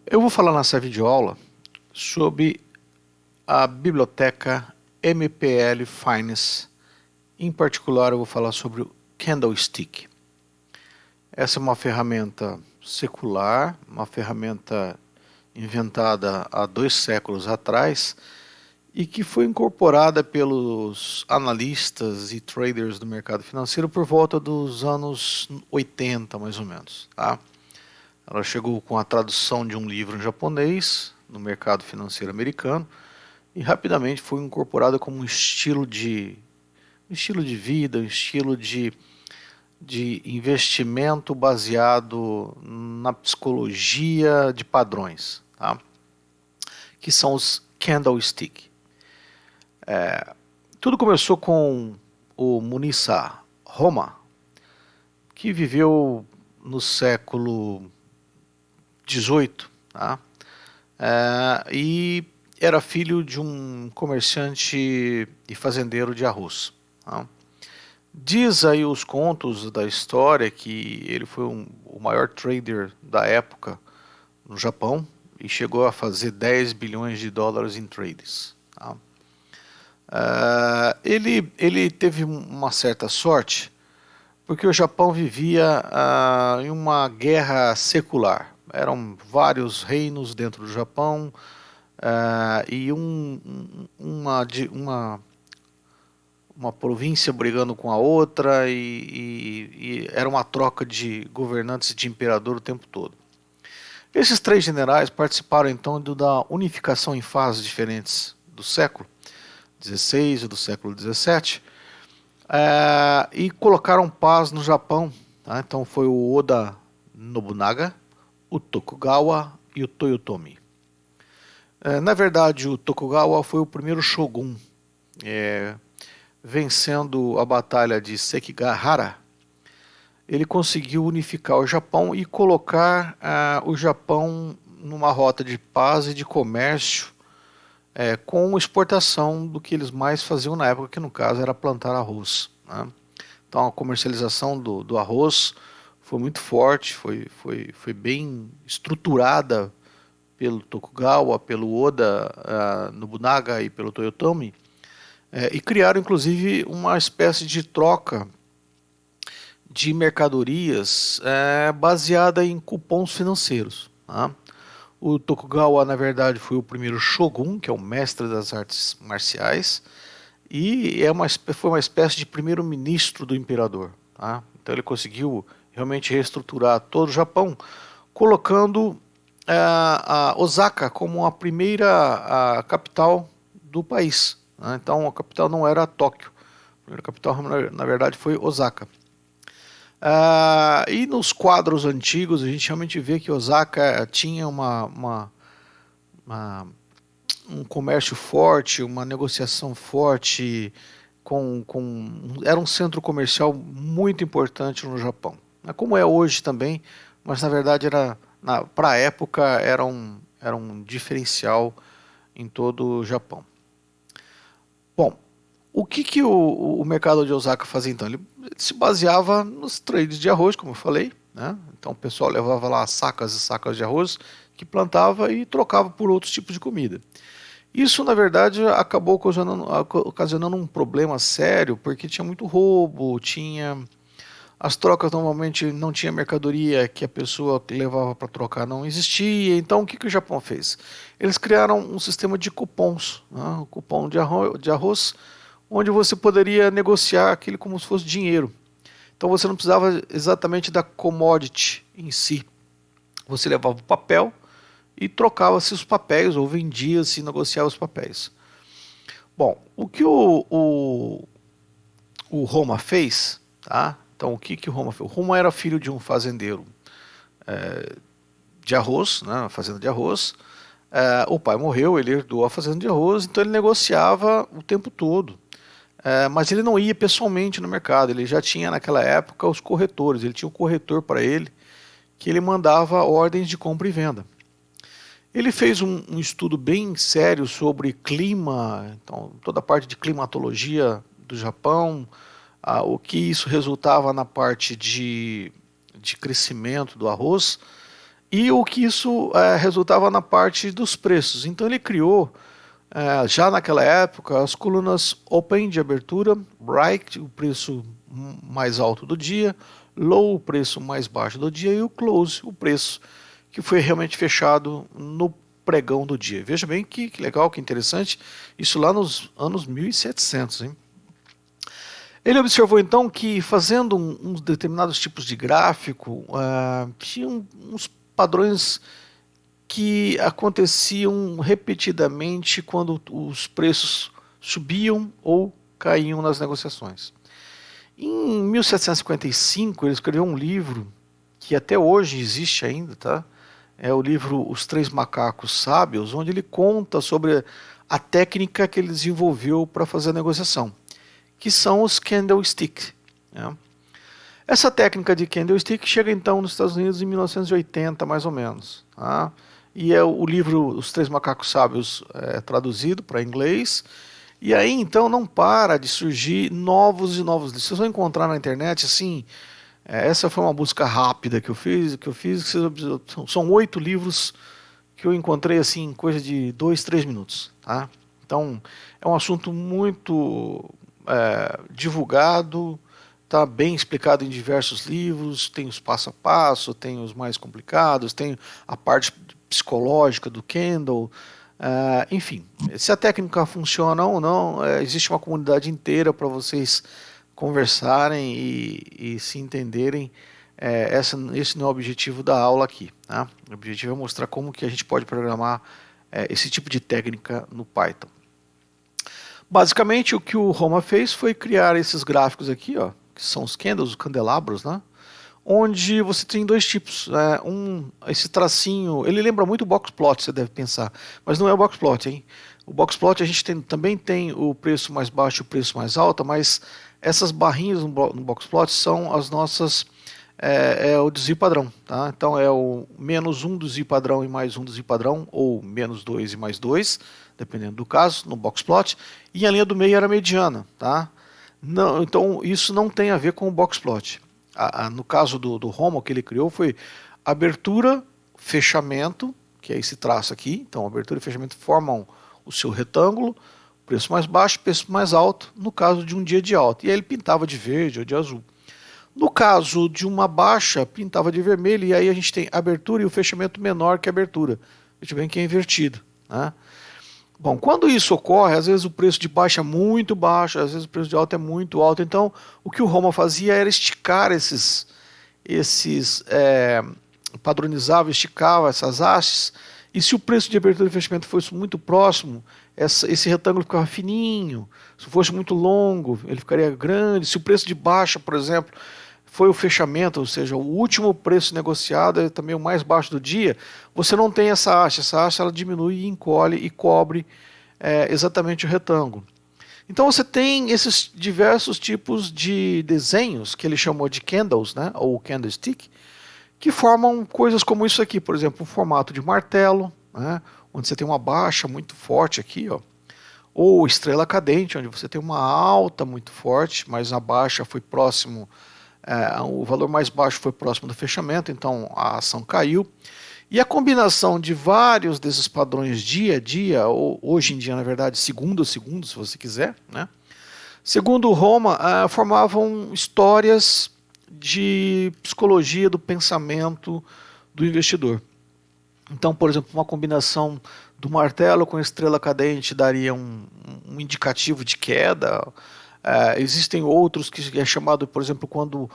Eu vou falar nessa videoaula sobre a biblioteca MPL Finance. Em particular, eu vou falar sobre o Candlestick. Essa é uma ferramenta secular, uma ferramenta inventada há 2 séculos atrás e que foi incorporada pelos analistas e traders do mercado financeiro por volta dos anos 80, mais ou menos, tá? Ela chegou com a tradução de um livro em japonês no mercado financeiro americano e rapidamente foi incorporada como um estilo de vida, um estilo de investimento baseado na psicologia de padrões, tá? Que são os candlestick. Tudo começou com o Munisa Roma, que viveu no século XVIII, tá? E era filho de um comerciante e fazendeiro de arroz, tá? Diz aí os contos da história que ele foi o maior trader da época no Japão e chegou a fazer 10 bilhões de dólares em trades, tá? Ele teve uma certa sorte porque o Japão vivia em uma guerra secular. Eram vários reinos dentro do Japão e uma província brigando com a outra e era uma troca de governantes e de imperador o tempo todo. Esses 3 generais participaram então da unificação em fases diferentes do século XVI e do século XVII e colocaram paz no Japão, tá? Então foi o Oda Nobunaga, o Tokugawa e o Toyotomi. Na verdade, o Tokugawa foi o primeiro shogun, vencendo a batalha de Sekigahara. Ele conseguiu unificar o Japão e colocar o Japão numa rota de paz e de comércio com exportação do que eles mais faziam na época, que no caso era plantar arroz, né? Então a comercialização do arroz foi muito forte, foi bem estruturada pelo Tokugawa, pelo Oda Nobunaga e pelo Toyotomi, e criaram inclusive uma espécie de troca de mercadorias baseada em cupons financeiros, tá? O Tokugawa, na verdade, foi o primeiro shogun, que é o mestre das artes marciais, e foi uma espécie de primeiro-ministro do imperador, tá? Então ele conseguiu realmente reestruturar todo o Japão, colocando a Osaka como a primeira capital do país, né? Então a capital não era Tóquio, a primeira capital na verdade foi Osaka. E nos quadros antigos a gente realmente vê que Osaka tinha um comércio forte, uma negociação forte, era um centro comercial muito importante no Japão, como é hoje também, mas na verdade para a época era um diferencial em todo o Japão. Bom, o que o mercado de Osaka fazia então? Ele se baseava nos trades de arroz, como eu falei, né? Então o pessoal levava lá sacas e sacas de arroz que plantava e trocava por outros tipos de comida. Isso, na verdade, acabou ocasionando um problema sério, porque tinha muito roubo, as trocas normalmente não tinha mercadoria que a pessoa levava para trocar, não existia. Então o que o Japão fez? Eles criaram um sistema de cupons, né? Um cupom de arroz, onde você poderia negociar aquilo como se fosse dinheiro. Então você não precisava exatamente da commodity em si. Você levava o papel e trocava-se os papéis, ou vendia-se e negociava os papéis. Bom, o que o Roma fez, tá? Então o que o Roma fez? O Roma era filho de um fazendeiro de arroz, né, uma fazenda de arroz. O pai morreu, ele herdou a fazenda de arroz, então ele negociava o tempo todo. Mas ele não ia pessoalmente no mercado, ele já tinha naquela época os corretores, ele tinha um corretor para ele, que ele mandava ordens de compra e venda. Ele fez um estudo bem sério sobre clima, então, toda a parte de climatologia do Japão, o que isso resultava na parte de crescimento do arroz, e o que isso resultava na parte dos preços. Então ele criou, já naquela época, as colunas Open de abertura, Bright, o preço mais alto do dia, Low, o preço mais baixo do dia, e o Close, o preço que foi realmente fechado no pregão do dia. Veja bem que legal, que interessante, isso lá nos anos 1700, hein? Ele observou então que fazendo uns determinados tipos de gráfico, tinha uns padrões que aconteciam repetidamente quando os preços subiam ou caíam nas negociações. Em 1755 ele escreveu um livro que até hoje existe ainda, tá? É o livro Os Três Macacos Sábios, onde ele conta sobre a técnica que ele desenvolveu para fazer a negociação, que são os candlestick, né? Essa técnica de candlestick chega então nos Estados Unidos em 1980, mais ou menos, tá? E é o livro Os Três Macacos Sábios traduzido para inglês. E aí então não para de surgir novos e novos livros. Vocês vão encontrar na internet assim. Essa foi uma busca rápida que eu fiz. São 8 livros que eu encontrei assim em coisa de 2, 3 minutos, tá? Então é um assunto muito divulgado, está bem explicado em diversos livros, tem os passo a passo, tem os mais complicados, tem a parte psicológica do Kendall, enfim, se a técnica funciona ou não, existe uma comunidade inteira para vocês conversarem e se entenderem. Esse não é o objetivo da aula aqui, tá? O objetivo é mostrar como que a gente pode programar esse tipo de técnica no Python. Basicamente o que o Roma fez foi criar esses gráficos aqui, ó, que são os candles, os candelabros, né? Onde você tem dois tipos, esse tracinho, ele lembra muito o boxplot, você deve pensar, mas não é o boxplot, hein? O boxplot a gente também tem o preço mais baixo e o preço mais alto, mas essas barrinhas no boxplot são as nossas, o desvio padrão, tá? Então é o menos 1 desvio padrão e mais 1 desvio padrão, ou menos 2 e mais 2, dependendo do caso, no boxplot, e a linha do meio era mediana, tá? Não, então isso não tem a ver com o boxplot. No caso do Roma, o que ele criou foi abertura, fechamento, que é esse traço aqui. Então, abertura e fechamento formam o seu retângulo, preço mais baixo, preço mais alto, no caso de um dia de alta. E aí ele pintava de verde ou de azul. No caso de uma baixa, pintava de vermelho, e aí a gente tem abertura e o fechamento menor que a abertura. Veja bem que é invertido, né? Bom, quando isso ocorre, às vezes o preço de baixa é muito baixo, às vezes o preço de alta é muito alto. Então, o que o Roma fazia era esticar padronizava, esticava essas hastes, e se o preço de abertura e fechamento fosse muito próximo, esse retângulo ficava fininho. Se fosse muito longo, ele ficaria grande. Se o preço de baixa, por exemplo, foi o fechamento, ou seja, o último preço negociado é também o mais baixo do dia, você não tem essa haste ela diminui e encolhe e cobre exatamente o retângulo. Então você tem esses diversos tipos de desenhos, que ele chamou de candles, né, ou candlestick, que formam coisas como isso aqui, por exemplo, um formato de martelo, né, onde você tem uma baixa muito forte aqui, ó, ou estrela cadente, onde você tem uma alta muito forte, mas a baixa foi próximo, o valor mais baixo foi próximo do fechamento, então a ação caiu. E a combinação de vários desses padrões dia a dia, ou hoje em dia, na verdade, segundo a segundo, se você quiser, né? Segundo Roma, formavam histórias de psicologia do pensamento do investidor. Então, por exemplo, uma combinação do martelo com a estrela cadente daria um indicativo de queda. Existem outros que é chamado, por exemplo, quando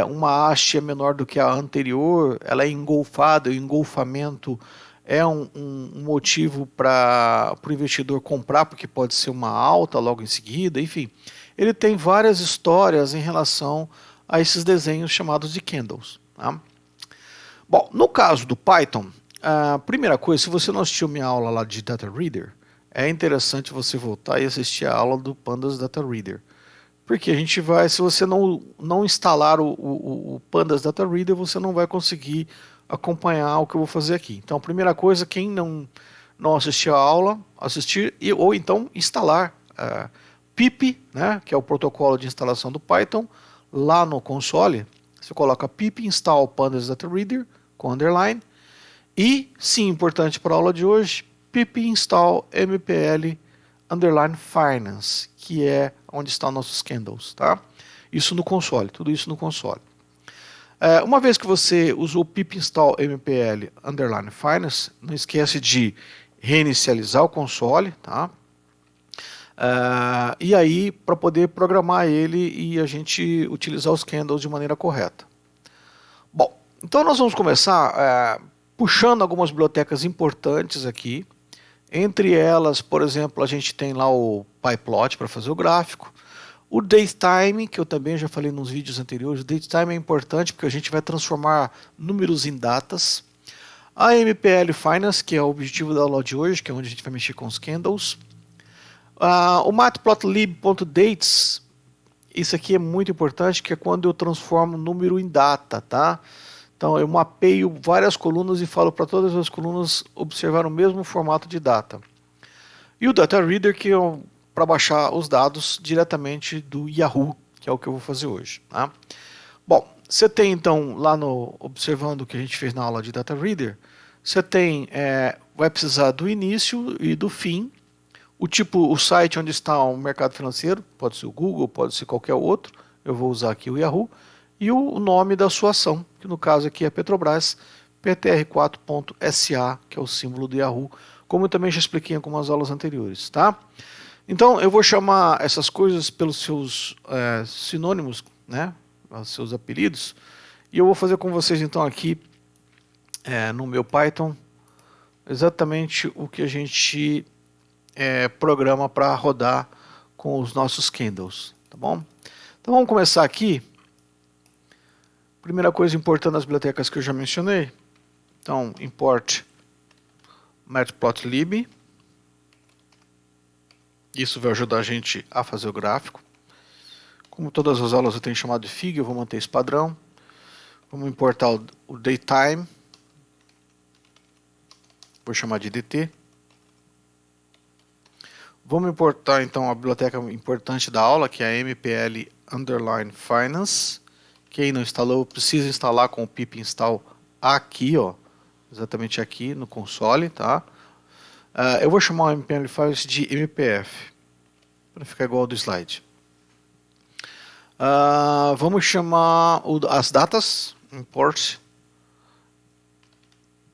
uma haste é menor do que a anterior, ela é engolfada, o engolfamento é um motivo para o investidor comprar, porque pode ser uma alta logo em seguida, enfim. Ele tem várias histórias em relação a esses desenhos chamados de candles, tá? Bom, no caso do Python, a primeira coisa, se você não assistiu minha aula lá de Data Reader, é interessante você voltar e assistir a aula do Pandas Data Reader. Porque a gente vai, se você não instalar o Pandas Data Reader, você não vai conseguir acompanhar o que eu vou fazer aqui. Então, a primeira coisa, quem não assistiu a aula, assistir ou então instalar pip, né, que é o protocolo de instalação do Python, lá no console. Você coloca pip install Pandas Data Reader com underline, E, sim, importante para a aula de hoje, pip install mpl underline finance, que é onde estão nossos candles, tá? Isso no console, tudo isso no console. Uma vez que você usou o pip install mpl underline finance, não esquece de reinicializar o console, tá? E aí, para poder programar ele e a gente utilizar os candles de maneira correta. Bom, então nós vamos começar puxando algumas bibliotecas importantes aqui. Entre elas, por exemplo, a gente tem lá o PyPlot para fazer o gráfico. O Datetime, que eu também já falei nos vídeos anteriores, o Datetime é importante porque a gente vai transformar números em datas. A MPL Finance, que é o objetivo da aula de hoje, que é onde a gente vai mexer com os candles. O matplotlib.dates, isso aqui é muito importante, que é quando eu transformo número em data, tá? Então eu mapeio várias colunas e falo para todas as colunas observar o mesmo formato de data. E o Data Reader, que é para baixar os dados diretamente do Yahoo, que é o que eu vou fazer hoje. Tá? Bom, você tem então lá no observando o que a gente fez na aula de Data Reader, você tem vai precisar do início e do fim, o site onde está o mercado financeiro, pode ser o Google, pode ser qualquer outro, eu vou usar aqui o Yahoo, e o nome da sua ação, que no caso aqui é Petrobras, PTR4.SA, que é o símbolo do Yahoo, como eu também já expliquei em algumas aulas anteriores, tá? Então eu vou chamar essas coisas pelos seus sinônimos, né, os seus apelidos, e eu vou fazer com vocês então aqui no meu Python exatamente o que a gente programa para rodar com os nossos candles, tá bom? Então vamos começar aqui. Primeira coisa importante das bibliotecas que eu já mencionei. Então, import matplotlib. Isso vai ajudar a gente a fazer o gráfico. Como todas as aulas eu tenho chamado de fig, eu vou manter esse padrão. Vamos importar o datetime. Vou chamar de dt. Vamos importar então a biblioteca importante da aula, que é a mpl underline finance. Quem não instalou precisa instalar com o pip install aqui, ó, exatamente aqui no console, tá? Eu vou chamar o mpl finance de mpf, para ficar igual ao do slide. Vamos chamar as datas, import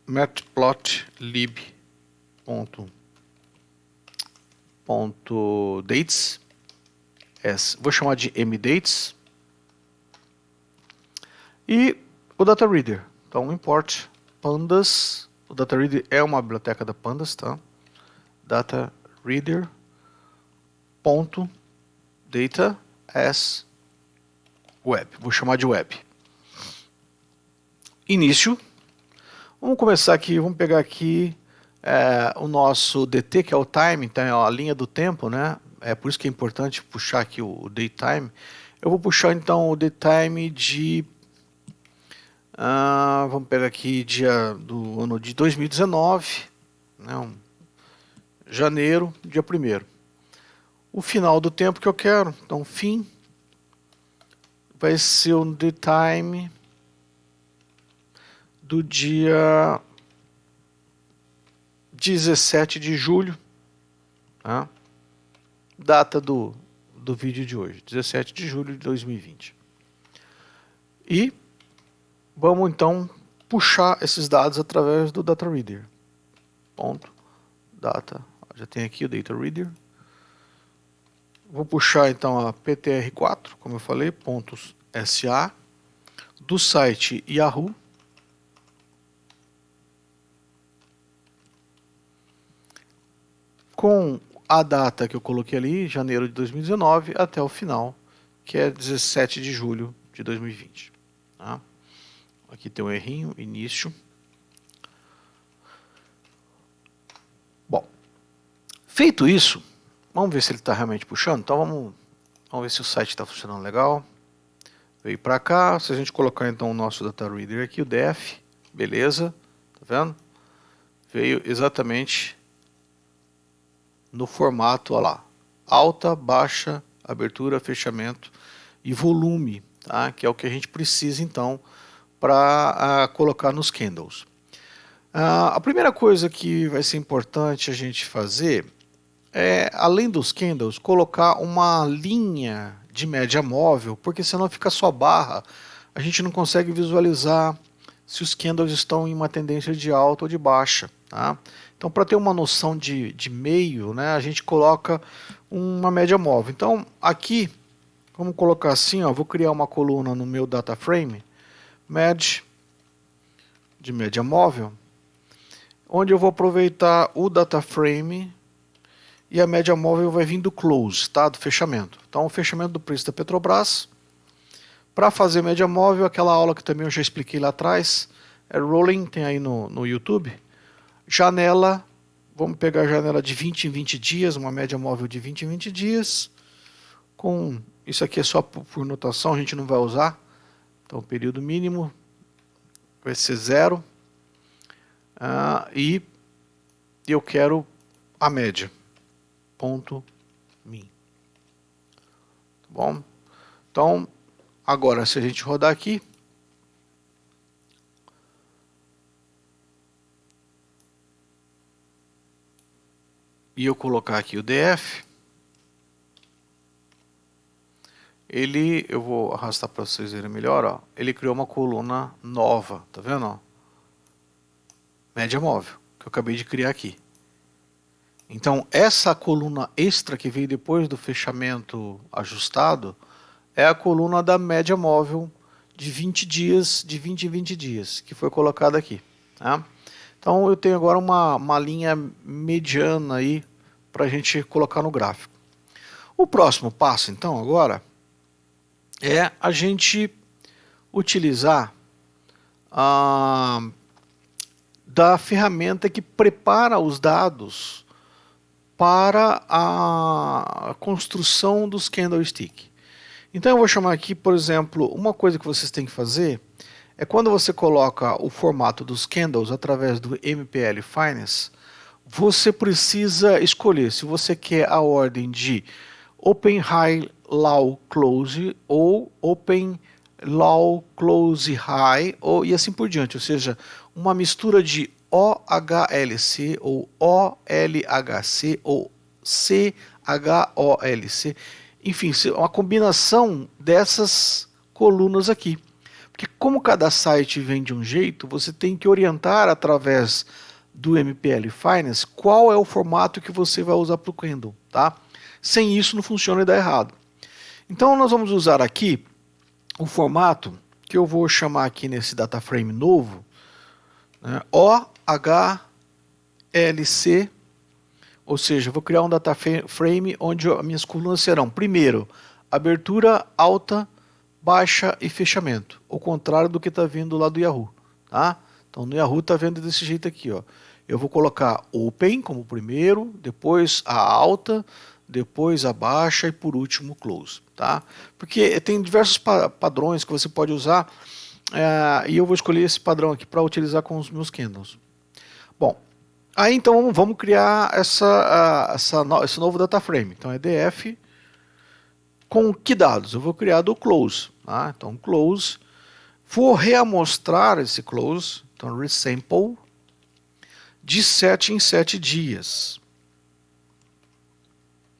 matplotlib.dates, vou chamar de mdates, e o data reader. Então import pandas, o data reader é uma biblioteca da pandas, tá? Data reader ponto data as web, vou chamar de web. Início. Vamos começar aqui, vamos pegar aqui o nosso dt, que é o time, então é a linha do tempo, né? É por isso que é importante puxar aqui o datetime. Eu vou puxar então o datetime de vamos pegar aqui dia do ano de 2019, né, janeiro, dia 1º. O final do tempo que eu quero, então fim, vai ser o datetime do dia 17 de julho, tá? Data do vídeo de hoje, 17 de julho de 2020. E vamos então puxar esses dados através do Data Reader. Ponto. Data. Já tem aqui o Data Reader. Vou puxar então a PTR4, como eu falei, pontos .sa, do site Yahoo. Com a data que eu coloquei ali, janeiro de 2019, até o final, que é 17 de julho de 2020. Tá? Aqui tem um errinho, início. Bom, feito isso, vamos ver se ele está realmente puxando. Então vamos ver se o site está funcionando legal. Veio para cá, se a gente colocar então o nosso data reader aqui, o def, beleza, tá vendo? Veio exatamente no formato, olha lá, alta, baixa, abertura, fechamento e volume, tá? Que é o que a gente precisa então para colocar nos candles. A primeira coisa que vai ser importante a gente fazer é, além dos candles, colocar uma linha de média móvel, porque senão fica só barra, a gente não consegue visualizar se os candles estão em uma tendência de alta ou de baixa. Tá? Então, para ter uma noção de meio, né, a gente coloca uma média móvel. Então, aqui, vamos colocar assim, ó, vou criar uma coluna no meu data frame, MED, de média móvel, onde eu vou aproveitar o data frame e a média móvel vai vir do close, tá? Do fechamento. Então, o fechamento do preço da Petrobras. Para fazer média móvel, aquela aula que também eu já expliquei lá atrás, é rolling, tem aí no YouTube. Janela, vamos pegar a janela de 20 em 20 dias, uma média móvel de 20 em 20 dias. Com isso aqui é só por notação, a gente não vai usar. Então, o período mínimo vai ser 0. E eu quero a média. Ponto min. Tá bom? Então, agora, se a gente rodar aqui, e eu colocar aqui o DF, eu vou arrastar para vocês verem melhor, ó, ele criou uma coluna nova, tá vendo? Ó? Média móvel, que eu acabei de criar aqui. Então, essa coluna extra que veio depois do fechamento ajustado é a coluna da média móvel de 20 dias, de 20 em 20 dias, que foi colocada aqui. Tá? Então, eu tenho agora uma linha mediana aí para a gente colocar no gráfico. O próximo passo, então, agora, é a gente utilizar da ferramenta que prepara os dados para a construção dos candlestick. Então eu vou chamar aqui, por exemplo, uma coisa que vocês têm que fazer é quando você coloca o formato dos candles através do MPL Finance, você precisa escolher se você quer a ordem de Open High Low Close ou Open Low Close High e assim por diante, ou seja, uma mistura de OHLC ou OLHC ou CHOLC, enfim, uma combinação dessas colunas aqui. Porque como cada site vem de um jeito, você tem que orientar através do MPL Finance qual é o formato que você vai usar para o candle, tá? Sem isso não funciona e dá errado. Então nós vamos usar aqui o formato que eu vou chamar aqui nesse data frame novo, né, OHLC, ou seja, eu vou criar um data frame onde as minhas colunas serão, primeiro, abertura, alta, baixa e fechamento, ao contrário do que está vindo lá do Yahoo. Tá? Então no Yahoo está vendo desse jeito aqui. Ó. Eu vou colocar Open como primeiro, depois a alta, depois a baixa e por último Close. Tá? Porque tem diversos padrões que você pode usar e eu vou escolher esse padrão aqui para utilizar com os meus candles. Bom, aí então vamos criar esse novo data frame. Então é DF com que dados? Eu vou criar do close. Tá? Então close, vou reamostrar esse close, então resample, de 7 em 7 dias.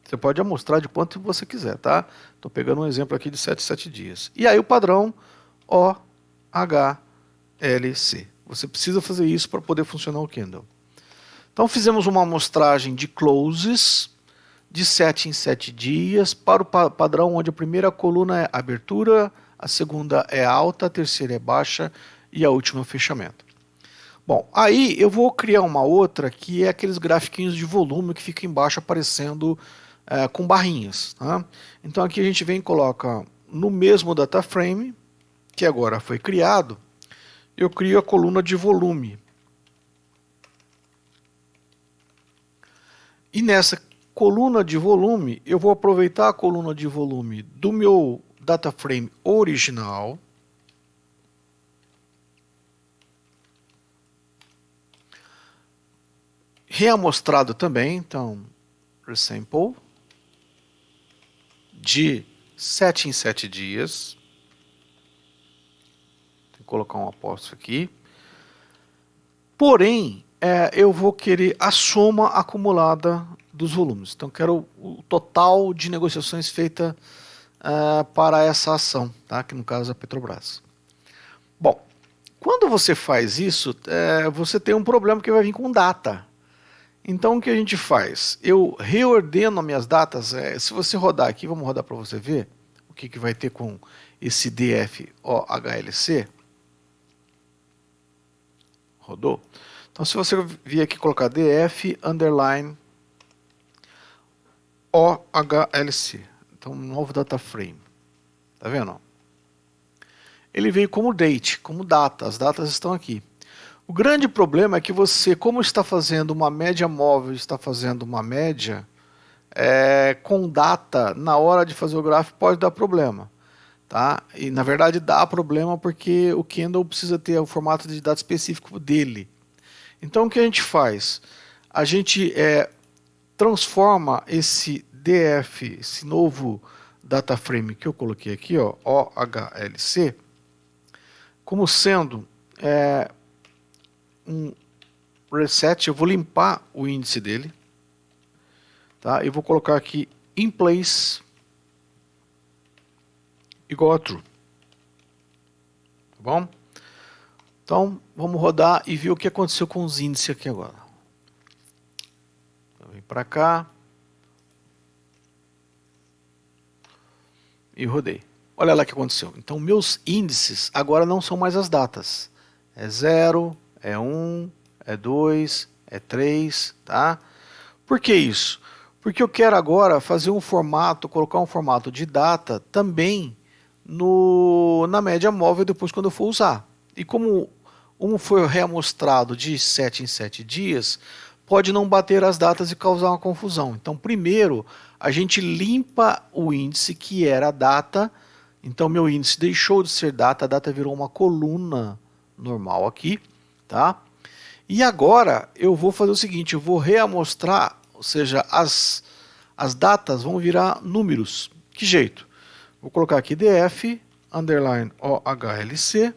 Você pode amostrar de quanto você quiser, tá? Estou pegando um exemplo aqui de 7 em 7 dias. E aí o padrão OHLC. Você precisa fazer isso para poder funcionar o candle. Então fizemos uma amostragem de closes de 7 em 7 dias para o padrão onde a primeira coluna é abertura, a segunda é alta, a terceira é baixa e a última é fechamento. Bom, aí eu vou criar uma outra que é aqueles grafiquinhos de volume que fica embaixo aparecendo com barrinhas. Tá? Então aqui a gente vem e coloca no mesmo data frame, que agora foi criado, eu crio a coluna de volume. E nessa coluna de volume, eu vou aproveitar a coluna de volume do meu data frame original, reamostrado também, então, resample, de 7 em 7 dias, vou colocar um apóstrofo aqui, Porém, eu vou querer a soma acumulada dos volumes. Então, quero o total de negociações feita para essa ação, tá? Que no caso é a Petrobras. Bom, quando você faz isso, você tem um problema que vai vir com data. Então, o que a gente faz? Eu reordeno minhas datas. Se você rodar aqui, vamos rodar para você ver o que vai ter com esse DFOHLC. Rodou? Então, se você vir aqui colocar DF underline OHLC, então um novo data frame, tá vendo? Ele veio como date, como data, as datas estão aqui. O grande problema é que você, como está fazendo uma média móvel, está fazendo uma média com data, na hora de fazer o gráfico pode dar problema. Tá? E na verdade dá problema porque o Candle precisa ter o formato de data específico dele. Então o que a gente faz? A gente transforma esse DF, esse novo data frame que eu coloquei aqui, ó, OHLC, como sendo um reset. Eu vou limpar o índice dele, tá? Eu vou colocar aqui in place igual a true, tá bom? Então vamos rodar e ver o que aconteceu com os índices aqui agora. Então, vem para cá e rodei. Olha lá o que aconteceu. Então meus índices agora não são mais as datas. É 0, é 1, é 2, é 3, tá? Por que isso? Porque eu quero agora fazer um formato, colocar um formato de data também na média móvel depois quando eu for usar. E como um foi reamostrado de 7 em 7 dias, pode não bater as datas e causar uma confusão. Então primeiro a gente limpa o índice que era a data. Então meu índice deixou de ser data, a data virou uma coluna normal aqui, tá? E agora eu vou fazer o seguinte, eu vou reamostrar, ou seja, as datas vão virar números. Que jeito? Vou colocar aqui DF underline OHLC.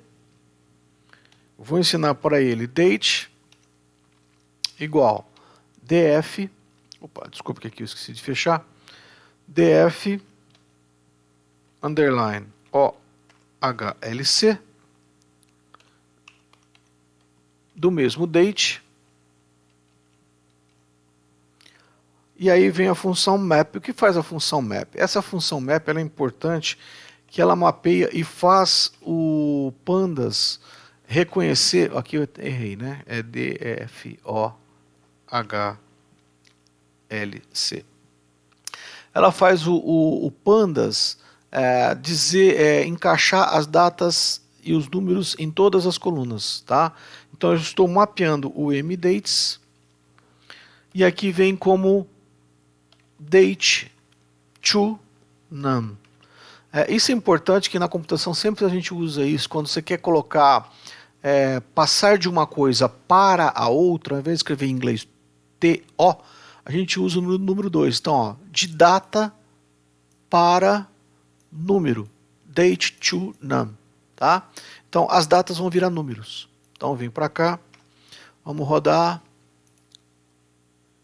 Vou ensinar para ele date igual DF. Opa, desculpa que aqui eu esqueci de fechar. DF underline OHLC do mesmo date. E aí vem a função map. O que faz a função map? Essa função map ela é importante, que ela mapeia e faz o pandas reconhecer. Aqui eu errei, né? É DFOHLC. Ela faz o pandas encaixar as datas e os números em todas as colunas, tá? Então eu estou mapeando o mdates e aqui vem como date to none. Isso é importante, que na computação sempre a gente usa isso. Quando você quer colocar, passar de uma coisa para a outra, ao invés de escrever em inglês TO, a gente usa o número 2. Então, ó, de data para número, date to none, tá? Então, as datas vão virar números. Então, vem para cá, vamos rodar,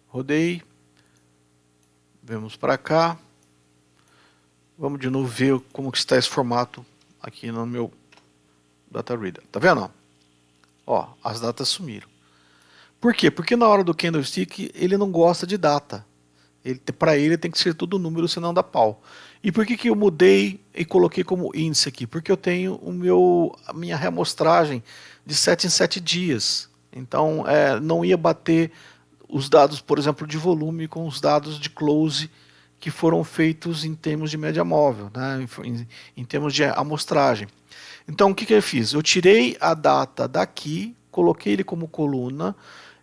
rodei, vemos para cá, vamos de novo ver como que está esse formato aqui no meu data reader. Tá vendo? Ó, as datas sumiram. Por quê? Porque na hora do candlestick ele não gosta de data. Para ele tem que ser tudo número, senão dá pau. E por que eu mudei e coloquei como índice aqui? Porque eu tenho a minha reamostragem de 7 em 7 dias. Então não ia bater os dados, por exemplo, de volume com os dados de close que foram feitos em termos de média móvel, né? em termos de amostragem. Então o que eu fiz? Eu tirei a data daqui, coloquei ele como coluna,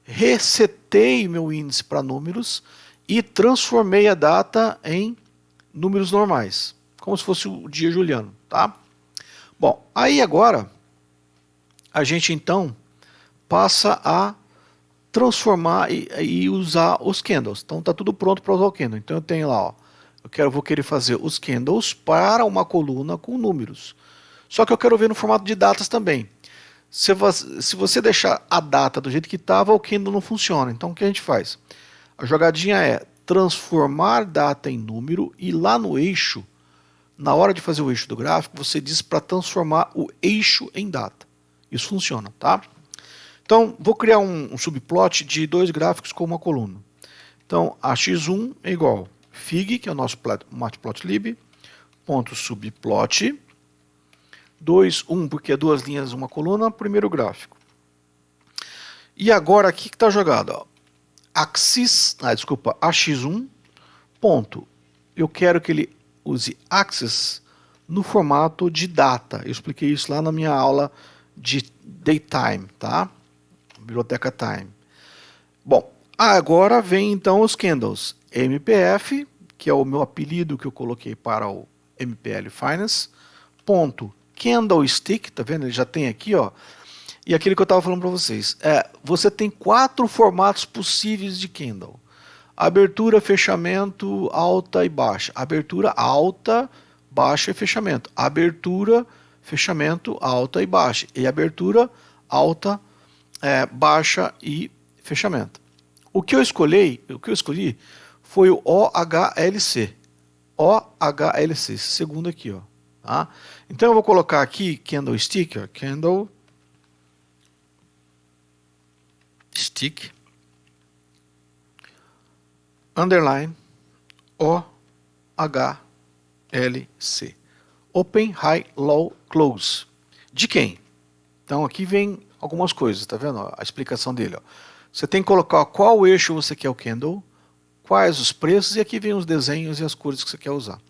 resetei meu índice para números e transformei a data em números normais, como se fosse o dia juliano, tá? Bom, aí agora a gente então passa a transformar e usar os candles. Então está tudo pronto para usar o candle. Então eu tenho lá, ó, vou querer fazer os candles para uma coluna com números. Só que eu quero ver no formato de datas também. Se você deixar a data do jeito que estava, o candle não funciona. Então o que a gente faz? A jogadinha é transformar data em número e lá no eixo, na hora de fazer o eixo do gráfico, você diz para transformar o eixo em data. Isso funciona, tá? Então, vou criar um subplot de dois gráficos com uma coluna. Então, a x1 é igual fig, que é o nosso matplotlib, ponto subplot, 2, 1, porque é duas linhas, uma coluna, primeiro gráfico. E agora aqui que está jogado, ó, ax1, ponto. Eu quero que ele use axis no formato de data. Eu expliquei isso lá na minha aula de daytime, tá? Biblioteca Time. Bom, agora vem então os candles. MPF, que é o meu apelido que eu coloquei para o MPL Finance, ponto candlestick, tá vendo? Ele já tem aqui, ó. E aquilo que eu estava falando para vocês, você tem 4 formatos possíveis de candle: abertura, fechamento, alta e baixa. Abertura, alta, baixa e fechamento. Abertura, fechamento, alta e baixa. E abertura, alta, baixa e fechamento. O que eu escolhi foi o OHLC. OHLC, esse segundo aqui, ó. Tá? Então eu vou colocar aqui candlestick, ó, candlestick, underline, OHLC. Open, High, Low, Close. De quem? Então aqui vem algumas coisas, tá vendo? A explicação dele. Ó. Você tem que colocar qual eixo você quer o candle, quais os preços, e aqui vem os desenhos e as cores que você quer usar.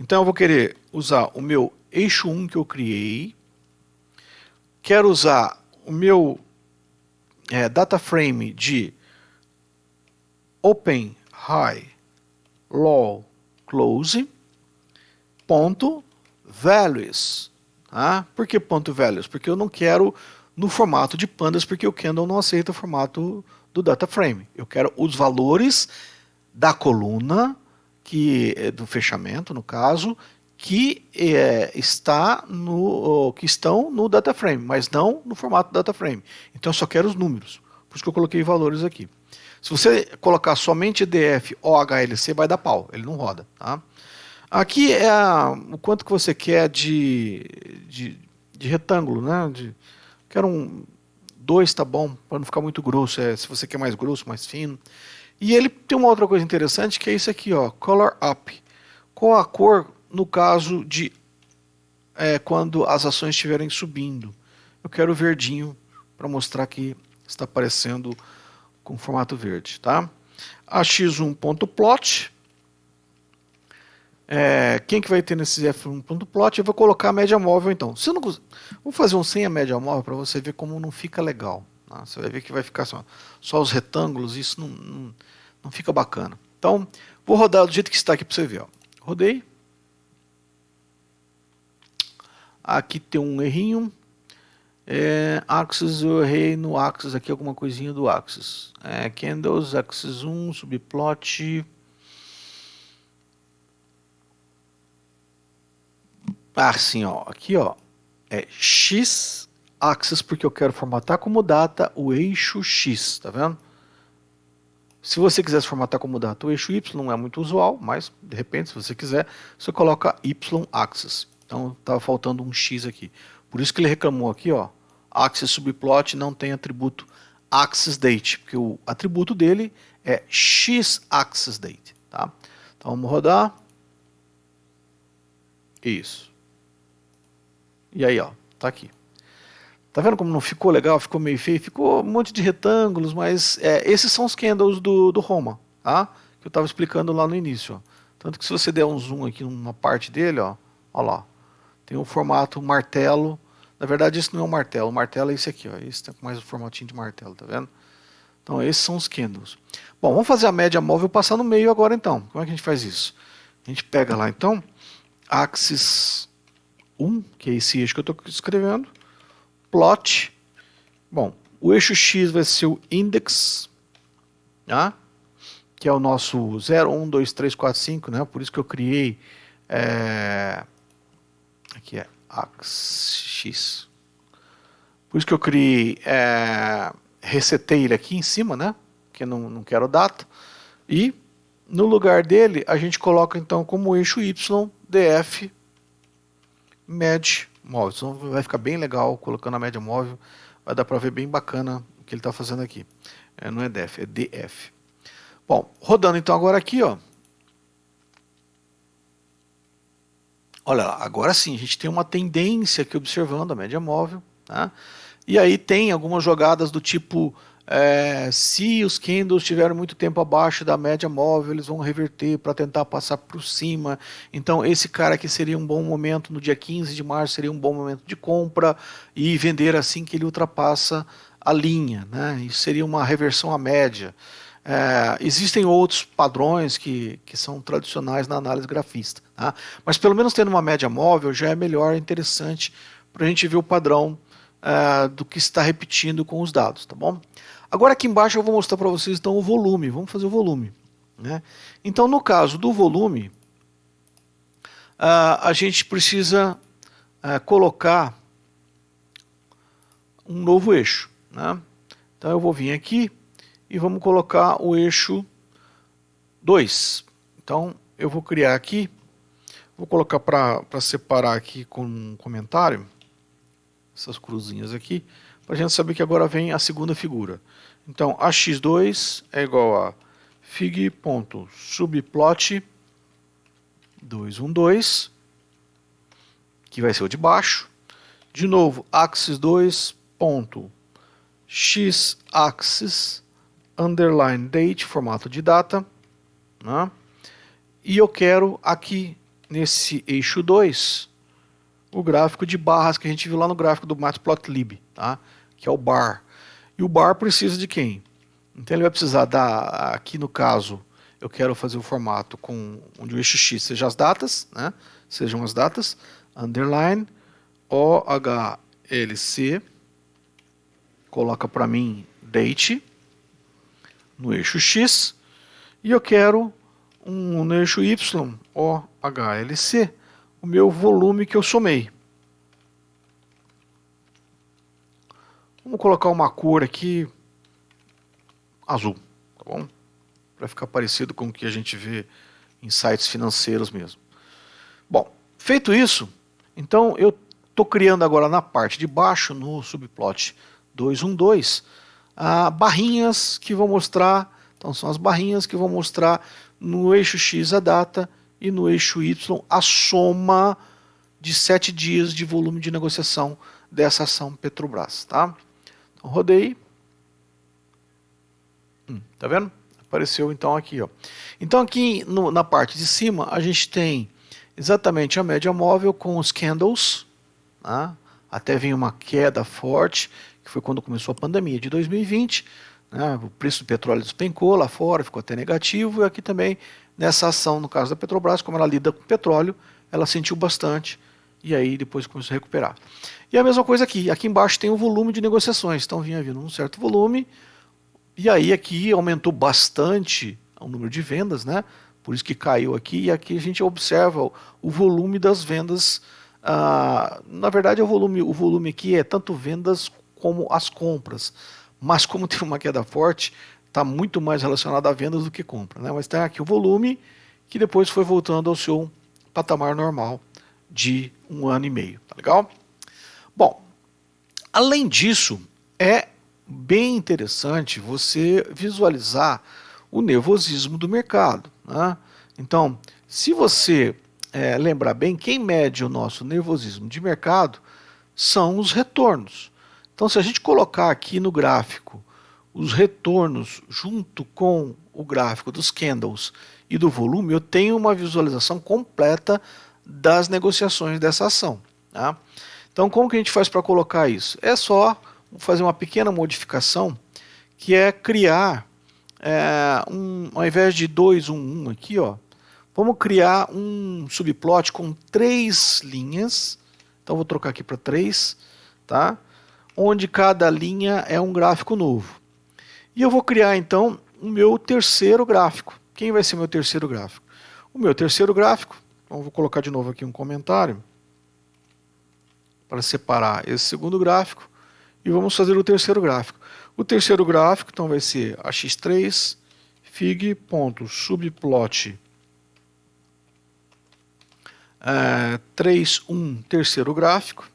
Então eu vou querer usar o meu eixo 1 que eu criei, quero usar o meu data frame de Open, High, Low, Close, ponto, Values. Tá? Por que ponto values? Porque eu não quero no formato de pandas, porque o candle não aceita o formato do data frame. Eu quero os valores da coluna, que é do fechamento, no caso, que estão no data frame, mas não no formato data frame. Então eu só quero os números. Por isso que eu coloquei valores aqui. Se você colocar somente EDF ou HLC, vai dar pau, ele não roda. Tá? Aqui é o quanto que você quer de retângulo, né? Quero 2 tá bom, para não ficar muito grosso. Se você quer mais grosso, mais fino. E ele tem uma outra coisa interessante, que é isso aqui, ó, Color Up. Qual a cor no caso de quando as ações estiverem subindo? Eu quero verdinho para mostrar que está aparecendo com formato verde, tá? A x1.plot. Quem que vai ter nesse f1.plot? Eu vou colocar a média móvel então. Se eu não, vou fazer um sem a média móvel para você ver como não fica legal. Tá? Você vai ver que vai ficar só os retângulos, isso não fica bacana. Então, vou rodar do jeito que está aqui para você ver. Ó. Rodei. Aqui tem um errinho. Axis, eu errei no Axis aqui, alguma coisinha do Axis. Candles, Axis 1, subplot. Assim, ó, aqui, ó, X axis, porque eu quero formatar como data o eixo X, tá vendo? Se você quiser formatar como data o eixo Y, não é muito usual, mas de repente, se você quiser, você coloca Y axis. Então, estava faltando um X aqui. Por isso que ele reclamou aqui, ó, axis subplot não tem atributo axis date, porque o atributo dele é X axis date, tá? Então, vamos rodar. Isso. E aí, ó, tá aqui. Tá vendo como não ficou legal? Ficou meio feio? Ficou um monte de retângulos, mas esses são os candles do Roma, tá? Que eu estava explicando lá no início. Ó. Tanto que se você der um zoom aqui numa parte dele, ó lá. Tem um formato martelo. Na verdade, isso não é um martelo. O martelo é esse aqui, ó. Esse tem mais um formatinho de martelo, tá vendo? Então, esses são os candles. Bom, vamos fazer a média móvel passar no meio agora, então. Como é que a gente faz isso? A gente pega lá, então, axis 1, que é esse eixo que eu estou escrevendo, plot. Bom, o eixo X vai ser o index, tá? Que é o nosso 0, 1, 2, 3, 4, 5, né? Por isso que eu criei aqui é axis Por isso que eu criei, resetei ele aqui em cima, né? Que eu não quero data. E no lugar dele, a gente coloca então como eixo Y, DF, média móvel. Então vai ficar bem legal colocando a média móvel. Vai dar para ver bem bacana o que ele está fazendo aqui. Não é DF, é DF. Bom, rodando então agora aqui, ó. Olha lá, agora sim, a gente tem uma tendência aqui observando a média móvel. Tá? E aí tem algumas jogadas do tipo, se os candles estiverem muito tempo abaixo da média móvel, eles vão reverter para tentar passar por cima. Então esse cara aqui seria um bom momento, no dia 15 de março seria um bom momento de compra e vender assim que ele ultrapassa a linha. Né? Isso seria uma reversão à média. Existem outros padrões que são tradicionais na análise grafista, tá? Mas pelo menos tendo uma média móvel já é melhor, interessante para a gente ver o padrão do que está repetindo com os dados, tá bom? Agora aqui embaixo eu vou mostrar para vocês então o volume, vamos fazer o volume, né? Então no caso do volume, a gente precisa colocar um novo eixo, né? Então eu vou vir aqui e vamos colocar o eixo 2. Então eu vou criar aqui, vou colocar para separar aqui com um comentário, essas cruzinhas aqui, para a gente saber que agora vem a segunda figura. Então AX2 é igual a fig.subplot 212, que vai ser o de baixo. De novo, axis2.xaxis underline date, formato de data, né? E eu quero aqui nesse eixo 2 o gráfico de barras que a gente viu lá no gráfico do Matplotlib, tá? Que é o bar. E o bar precisa de quem? Então ele vai precisar da, aqui no caso, eu quero fazer o formato com onde o eixo X seja as datas, né? Sejam as datas, underline OHLC, coloca para mim date no eixo X, e eu quero no eixo Y, OHLC, o meu volume que eu somei. Vamos colocar uma cor aqui, azul, tá bom? Para ficar parecido com o que a gente vê em sites financeiros mesmo. Bom, feito isso, então eu estou criando agora na parte de baixo, no subplot 212, barrinhas que vão mostrar, então são as barrinhas que vão mostrar no eixo X a data e no eixo Y a soma de 7 dias de volume de negociação dessa ação Petrobras, tá? Então rodei, tá vendo? Apareceu então aqui, ó. Então aqui na parte de cima a gente tem exatamente a média móvel com os candles, tá? Até vem uma queda forte, que foi quando começou a pandemia de 2020, né? O preço do petróleo despencou lá fora, ficou até negativo, e aqui também nessa ação, no caso da Petrobras, como ela lida com petróleo, ela sentiu bastante, e aí depois começou a recuperar. E a mesma coisa aqui, aqui embaixo tem o volume de negociações, então vinha vindo um certo volume, e aí aqui aumentou bastante o número de vendas, né? Por isso que caiu aqui, e aqui a gente observa o volume das vendas. Na verdade, o volume aqui é tanto vendas como as compras, mas como teve uma queda forte, está muito mais relacionado a vendas do que compra, né? Mas tem aqui o volume que depois foi voltando ao seu patamar normal de 1 ano e meio, tá legal? Bom, além disso, é bem interessante você visualizar o nervosismo do mercado, né? Então, se você lembrar bem, quem mede o nosso nervosismo de mercado são os retornos. Então, se a gente colocar aqui no gráfico os retornos junto com o gráfico dos candles e do volume, eu tenho uma visualização completa das negociações dessa ação, tá? Então, como que a gente faz para colocar isso? É só fazer uma pequena modificação, que é criar, ao invés de 2, 1, 1 aqui, ó, vamos criar um subplot com 3 linhas. Então, vou trocar aqui para 3, tá? Onde cada linha é um gráfico novo. E eu vou criar, então, o meu terceiro gráfico. Quem vai ser meu terceiro gráfico? O meu terceiro gráfico, então vou colocar de novo aqui um comentário, para separar esse segundo gráfico, E vamos fazer o terceiro gráfico. O terceiro gráfico então vai ser AX3 fig.subplot 3.1 terceiro gráfico.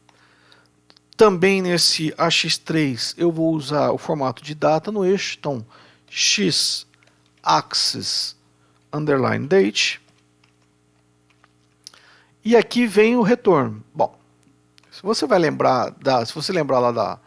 Também nesse AX3 eu vou usar o formato de data no eixo, então x axis underline date. E aqui vem o retorno. Bom, se você lembrar lá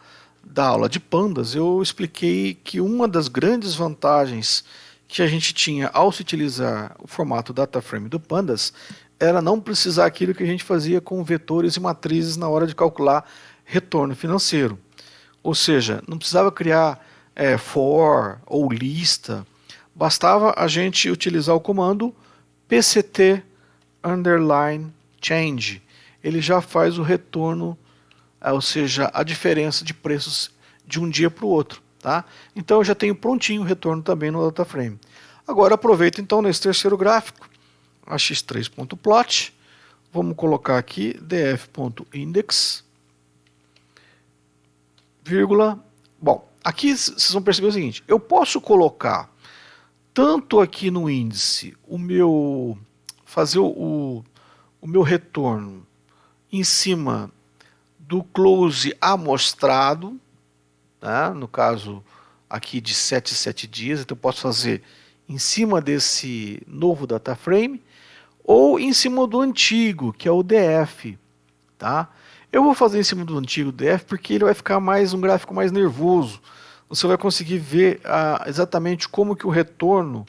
da aula de pandas, eu expliquei que uma das grandes vantagens que a gente tinha ao se utilizar o formato DataFrame do pandas era não precisar aquilo que a gente fazia com vetores e matrizes na hora de calcular retorno financeiro. Ou seja, não precisava criar for ou lista, bastava a gente utilizar o comando pct underline change. Ele já faz o retorno, ou seja, a diferença de preços de um dia para o outro. Tá? Então eu já tenho prontinho o retorno também no DataFrame. Agora aproveito então nesse terceiro gráfico, a x3.plot, vamos colocar aqui df.index, vírgula. Bom, aqui vocês vão perceber o seguinte, eu posso colocar tanto aqui no índice fazer o meu retorno em cima do close amostrado, né? No caso aqui de 7 em 7 dias, então eu posso fazer em cima desse novo DataFrame ou em cima do antigo, que é o DF. Tá? Eu vou fazer em cima do antigo DF porque ele vai ficar um gráfico mais nervoso. Você vai conseguir ver exatamente como que o retorno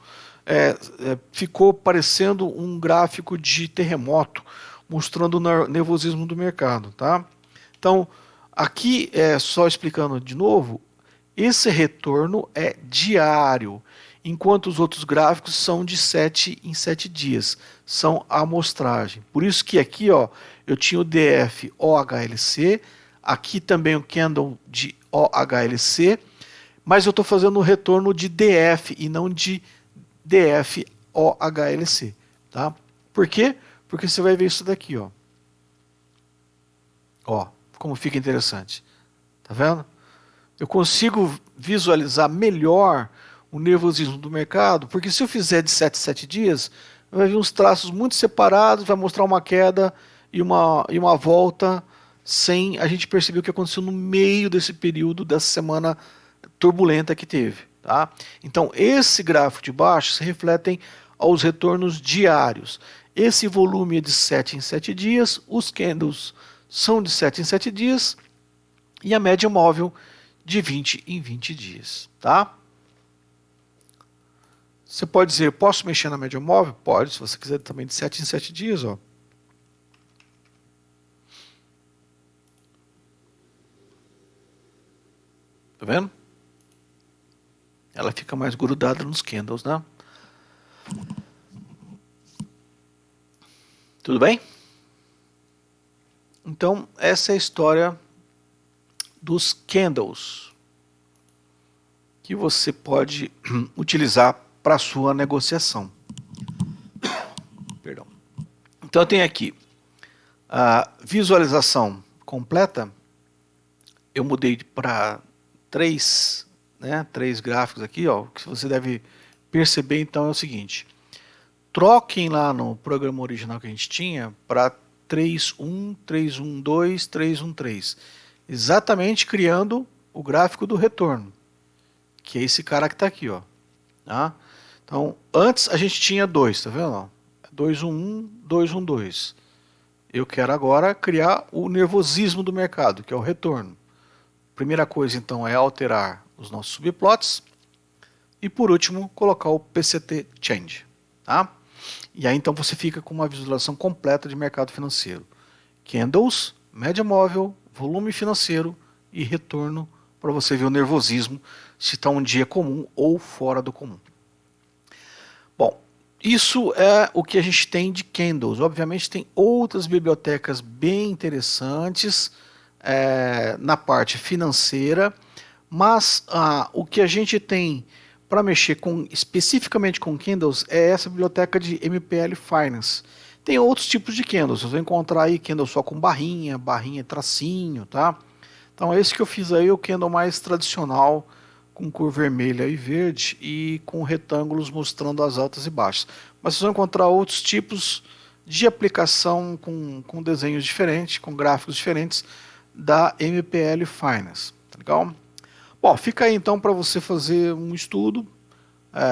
ficou parecendo um gráfico de terremoto, mostrando o nervosismo do mercado. Tá? Então, aqui, só explicando de novo, esse retorno é diário, enquanto os outros gráficos são de 7 em 7 dias, são a amostragem. Por isso que aqui eu tinha o DF OHLC, aqui também o candle de OHLC, mas eu estou fazendo o retorno de DF e não de DF OHLC. Tá? Por quê? Porque você vai ver isso daqui. Ó, como fica interessante. Tá vendo? Eu consigo visualizar melhor o nervosismo do mercado, porque se eu fizer de 7 em 7 dias, vai vir uns traços muito separados, vai mostrar uma queda e uma volta sem a gente perceber o que aconteceu no meio desse período, dessa semana turbulenta que teve. Tá? Então, esse gráfico de baixo se refletem aos retornos diários. Esse volume é de 7 em 7 dias, os candles são de 7 em 7 dias e a média móvel de 20 em 20 dias. Tá? Você pode dizer, posso mexer na média móvel? Pode, se você quiser também de 7 em 7 dias. Ó. Tá vendo? Ela fica mais grudada nos candles, né? Tudo bem? Então, essa é a história dos candles que você pode utilizar para a sua negociação. Perdão. Então, eu tenho aqui a visualização completa. Eu mudei para 3 gráficos aqui, ó. O que você deve perceber, então, é o seguinte. Troquem lá no programa original que a gente tinha para 3.1, 3.1.2, 3.1.3. Exatamente criando o gráfico do retorno, que é esse cara que está aqui, ó. Tá? Então, antes a gente tinha 2, tá vendo? 2.1.1, 2.1.2. Eu quero agora criar o nervosismo do mercado, que é o retorno. Primeira coisa, então, é alterar os nossos subplots. E, por último, colocar o PCT Change. Tá? E aí, então, você fica com uma visualização completa de mercado financeiro. Candles, média móvel, volume financeiro e retorno para você ver o nervosismo, se está um dia comum ou fora do comum. Bom, isso é o que a gente tem de candles. Obviamente tem outras bibliotecas bem interessantes na parte financeira, mas o que a gente tem para mexer especificamente com candles é essa biblioteca de MPL Finance. Tem outros tipos de candles, você vai encontrar aí candle só com barrinha, tracinho, tá? Então esse que eu fiz aí é o candle mais tradicional, com cor vermelha e verde e com retângulos mostrando as altas e baixas. Mas vocês vão encontrar outros tipos de aplicação com desenhos diferentes, com gráficos diferentes da MPL Finance, tá legal? Bom, fica aí então para você fazer um estudo.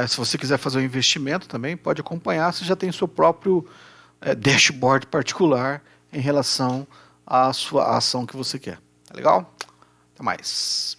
Se você quiser fazer um investimento também, pode acompanhar. Você já tem seu próprio dashboard particular em relação à sua ação que você quer. Tá legal? Até mais.